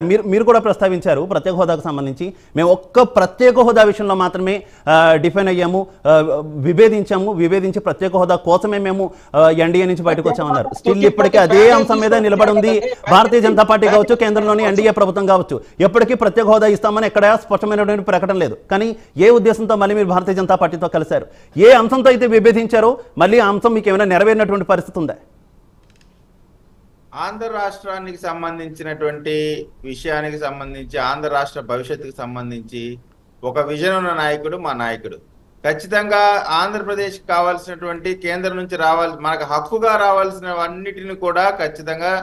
మీరు కూడా ప్రస్తావించారు ప్రత్యేక హోదాకు సంబంధించి మేము ఒక్క ప్రత్యేక హోదా విషయంలో మాత్రమే డిఫైన్ అయ్యాము, విభేదించి ప్రత్యేక హోదా కోసమే మేము ఎన్డీఏ నుంచి బయటకు వచ్చామన్నారు. స్టిల్ ఇప్పటికీ అదే అంశం మీద నిలబడి ఉంది భారతీయ జనతా పార్టీ కావచ్చు, కేంద్రంలోని ఎన్డీఏ ప్రభుత్వం కావచ్చు. ఎప్పటికీ ప్రత్యేక హోదా ఇస్తామని ఎక్కడ స్పష్టమైనటువంటి ప్రకటన లేదు. కానీ ఏ ఉద్దేశంతో మళ్ళీ మీరు భారతీయ జనతా పార్టీతో కలిశారు? ఏ అంశంతో అయితే విభేదించారో మళ్ళీ ఆ అంశం మీకు ఏమైనా నెరవేరినటువంటి పరిస్థితి ఉందా? ఆంధ్ర రాష్ట్రానికి సంబంధించినటువంటి విషయానికి సంబంధించి, ఆంధ్ర రాష్ట్ర భవిష్యత్తుకు సంబంధించి ఒక విజన్ ఉన్న నాయకుడు మా నాయకుడు. ఖచ్చితంగా ఆంధ్రప్రదేశ్కి కావాల్సినటువంటి కేంద్రం నుంచి మనకు హక్కుగా రావాల్సిన అన్నిటిని కూడా ఖచ్చితంగా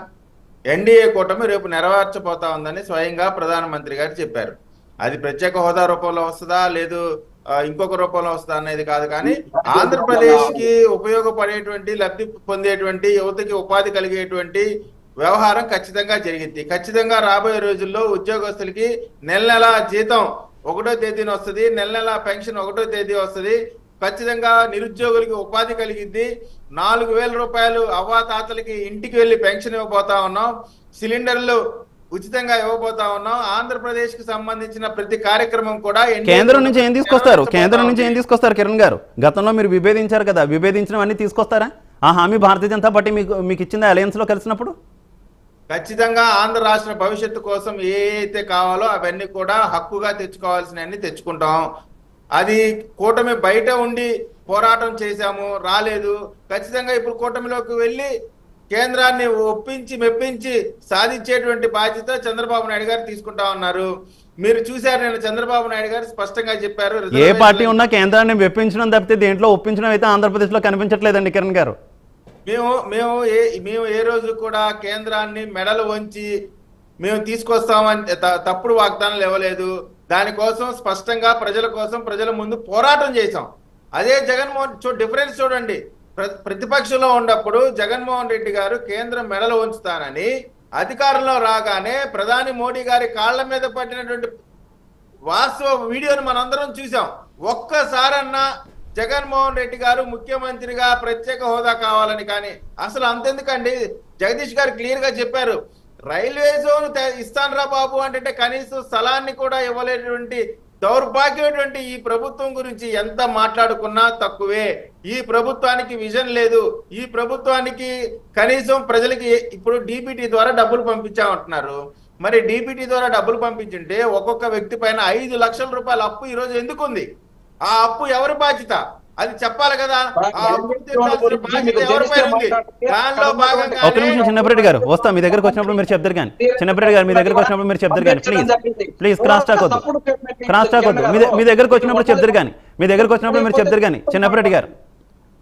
ఎన్డీఏ కూటమి రేపు నెరవేర్చబోతా ఉందని స్వయంగా ప్రధానమంత్రి గారు చెప్పారు. అది ప్రత్యేక హోదా రూపంలో వస్తుందా లేదు ఇంకొక రూపంలో వస్తుందా అనేది కాదు, కానీ ఆంధ్రప్రదేశ్ కి ఉపయోగపడేటువంటి, లబ్ధి పొందేటువంటి, యువతకి ఉపాధి కలిగేటువంటి వ్యవహారం ఖచ్చితంగా జరిగింది. ఖచ్చితంగా రాబోయే రోజుల్లో ఉద్యోగస్తులకి నెల జీతం 1వ తేదీన వస్తుంది, నెల పెన్షన్ 1వ తేదీ వస్తుంది. ఖచ్చితంగా నిరుద్యోగులకి ఉపాధి కలిగిద్ది. 4,000 రూపాయలు అవ్వాతాతలకి ఇంటికి వెళ్ళి పెన్షన్ ఇవ్వబోతా ఉన్నాం. సిలిండర్లు ఉచితంగా ఇవ్వబోతా ఉన్నాం. ఆంధ్రప్రదేశ్ కి సంబంధించిన ప్రతి కార్యక్రమం కూడా కేంద్రం నుంచి ఏం తీసుకొస్తారు కిరణ్ గారు? గతంలో మీరు విభేదించారు కదా, విభేదించినవన్నీ తీసుకొస్తారా? ఆ హామీ భారతీయ జనతా పార్టీ మీకు ఇచ్చిందా అలయన్స్ లో కలిసినప్పుడు? ఖచ్చితంగా ఆంధ్ర రాష్ట్ర భవిష్యత్తు కోసం ఏ అయితే కావాలో అవన్నీ కూడా హక్కుగా తెచ్చుకోవాల్సినవన్నీ తెచ్చుకుంటాం. అది కూటమి బయట ఉండి పోరాటం చేశాము, రాలేదు. ఖచ్చితంగా ఇప్పుడు కూటమిలోకి వెళ్ళి కేంద్రాన్ని ఒప్పించి మెప్పించి సాధించేటువంటి బాధ్యత చంద్రబాబు నాయుడు గారు తీసుకుంటా ఉన్నారు. మీరు చూశారు, నేను చంద్రబాబు నాయుడు గారు స్పష్టంగా చెప్పారు, ఏ పార్టీ ఉన్నా కేంద్రాన్ని మెప్పించడం తప్పితే దేంట్లో ఒప్పించడం అయితే ఆంధ్రప్రదేశ్ లో కనిపించట్లేదండి కిరణ్ గారు. మేము ఏ రోజు కూడా కేంద్రాన్ని మెడలు వంచి మేము తీసుకొస్తామని తప్పుడు వాగ్దానాలు ఇవ్వలేదు. దానికోసం స్పష్టంగా ప్రజల కోసం ప్రజల ముందు పోరాటం చేశాం. అదే జగన్మోహన్ డిఫరెన్స్ చూడండి. ప్రతిపక్షంలో ఉన్నప్పుడు జగన్మోహన్ రెడ్డి గారు కేంద్రం మెడలు ఉంచుతానని అధికారంలో రాగానే ప్రధాని మోడీ గారి కాళ్ల మీద పట్టినటువంటి వాస్తవ వీడియోని మనందరం చూసాం. ఒక్కసారన్నా జగన్మోహన్ రెడ్డి గారు ముఖ్యమంత్రిగా ప్రత్యేక హోదా కావాలని, కానీ అసలు అంతెందుకండి, జగదీష్ గారు క్లియర్ గా చెప్పారు, రైల్వే జోన్ ఇస్తానరా బాబు అంటే కనీసం స్థలాన్ని కూడా ఇవ్వలేటువంటి దౌర్భాగ్యమైనటువంటి ఈ ప్రభుత్వం గురించి ఎంత మాట్లాడుకున్నా తక్కువే. ఈ ప్రభుత్వానికి విజన్ లేదు. ఈ ప్రభుత్వానికి కనీసం ప్రజలకి ఇప్పుడు డీబీటీ ద్వారా డబ్బులు పంపించామంటున్నారు. మరి డీబీటీ ద్వారా డబ్బులు పంపించుంటే ఒక్కొక్క వ్యక్తి పైన 5 లక్షల రూపాయల అప్పు ఈ రోజు ఎందుకుంది? ఆ అప్పు ఎవరి బాధ్యత? అది చెప్పాలి కదా. ఒక నిమిషం చిన్నప్పరెడ్డి గారు వస్తా, మీ దగ్గరకు వచ్చినప్పుడు మీరు చెప్తారు కానీ. చిన్నప్పరెడ్డి గారు మీ దగ్గరకు వచ్చినప్పుడు మీరు చెప్తారు కానీ, ప్లీజ్ క్రాస్ టాక్ వద్దు. మీ దగ్గరకు వచ్చినప్పుడు చెప్తారు కానీ చిన్నప్పరెడ్డి గారు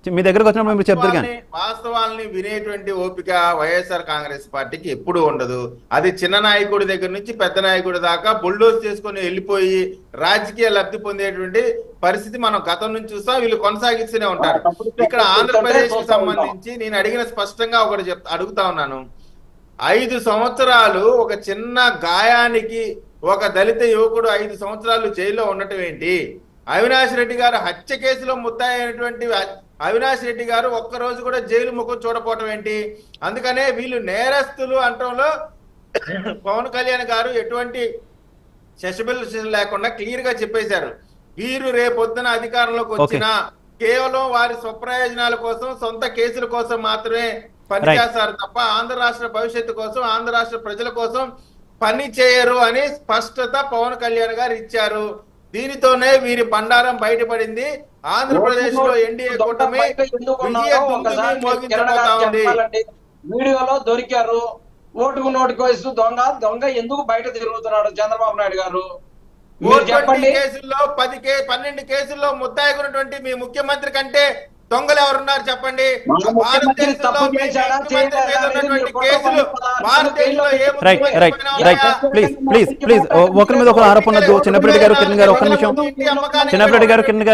మీ దగ్గరకు వచ్చినప్పుడు మీరు చెప్తారు కానీ. వాస్తవాలని వినేటువంటి ఓపిక వైఎస్ఆర్ కాంగ్రెస్ పార్టీకి ఎప్పుడు ఉండదు. అది చిన్న నాయకుడి దగ్గర నుంచి పెద్ద నాయకుడి దాకా బుల్డోజ్ చేసుకుని వెళ్ళిపోయి రాజకీయ లబ్ధి పొందేటువంటి పరిస్థితి మనం గతం నుంచి చూస్తాం. వీళ్ళు కొనసాగిస్తూనే ఉంటారు. ఇక్కడ ఆంధ్రప్రదేశ్ కి సంబంధించి నేను అడిగిన స్పష్టంగా ఒకటి అడుగుతా ఉన్నాను. 5 సంవత్సరాలు ఒక చిన్న గాయానికి ఒక దళిత యువకుడు 5 సంవత్సరాలు జైల్లో ఉండటం ఏంటి? అవినాష్ రెడ్డి గారు హత్య కేసులో ముద్దాయి అయినటువంటి అవినాష్ రెడ్డి గారు ఒక్కరోజు కూడా జైలు ముఖం చూడపోవటం ఏంటి? అందుకనే వీళ్ళు నేరస్తులు అంటంలో పవన్ కళ్యాణ్ గారు ఎటువంటి సెషబిలిటీ లేకుండా క్లియర్ గా చెప్పేశారు. వీరు రేపొద్దున అధికారంలోకి వచ్చినా కేవలం వారి స్వప్రయోజనాల కోసం, సొంత కేసుల కోసం మాత్రమే పనిచేస్తారు తప్ప ఆంధ్ర రాష్ట్ర భవిష్యత్తు కోసం, ఆంధ్ర రాష్ట్ర ప్రజల కోసం పని చేయరు అని స్పష్టత పవన్ కళ్యాణ్ గారు ఇచ్చారు. దీనితోనే వీరి బండారం బయటపడింది. ఆంధ్రప్రదేశ్ లో ఎన్డీఏ కూటమి వీడియోలో దొరికారు. ఓటుకు నోటుకు వయసు దొంగ ఎందుకు బయట తిరుగుతున్నాడు చంద్రబాబు నాయుడు గారు? 12 కేసుల్లో ముద్దాయికున్నటువంటి మీ ముఖ్యమంత్రి కంటే దొంగలు ఎవరున్నారు చెప్పండి? ప్లీజ్ ఒకరి మీద ఒక ఆరోపణ. చిన్నప్పరెడ్డి గారు కిరణ్ గారు ఒక్క నిమిషం. చిన్నప్పరెడ్డి గారు కిరణ్ గారు